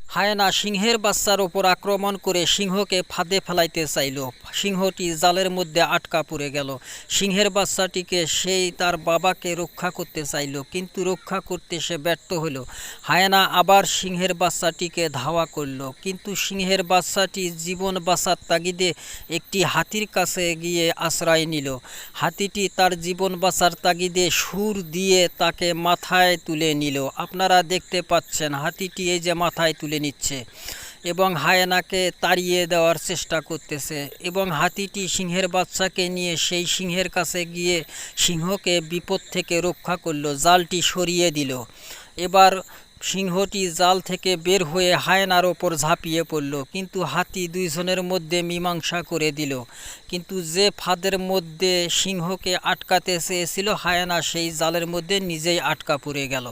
Hyena সিংহের বাচ্চার ওপর আক্রমণ করে সিংহকে ফাঁদে ফেলাইতে চাইল। সিংহটি জালের মধ্যে আটকা পড়ে গেল। সিংহের বাচ্চাটিকে সেই তার বাবাকে রক্ষা করতে চাইল, কিন্তু রক্ষা করতে সে ব্যর্থ হল। হায়েনা আবার সিংহের বাচ্চাটিকে ধাওয়া করল, কিন্তু সিংহের বাচ্চাটি জীবন বাঁচার তাগিদে একটি হাতির কাছে গিয়ে আশ্রয় নিল। হাতিটি তার জীবন বাঁচার তাগিদে সুর দিয়ে তাকে মাথায় তুলে নিল। আপনারা দেখতে পাচ্ছেন হাতিটি এই যে মাথায় তুলে নিচ্ছে এবং হায়েনাকে তাড়িয়ে দেওয়ার চেষ্টা করতেছে, এবং হাতিটি সিংহের বাচ্চাকে নিয়ে সেই সিংহের কাছে গিয়ে সিংহকে বিপদ থেকে রক্ষা করলো, জালটি সরিয়ে দিল। এবার সিংহটি জাল থেকে বের হয়ে হায়েনার ওপর ঝাঁপিয়ে পড়ল, কিন্তু হাতি দুইজনের মধ্যে মীমাংসা করে দিল। কিন্তু যে ফাঁদের মধ্যে সিংহকে আটকাতে চেয়েছিল হায়েনা, সেই জালের মধ্যে নিজেই আটকা পড়ে গেল।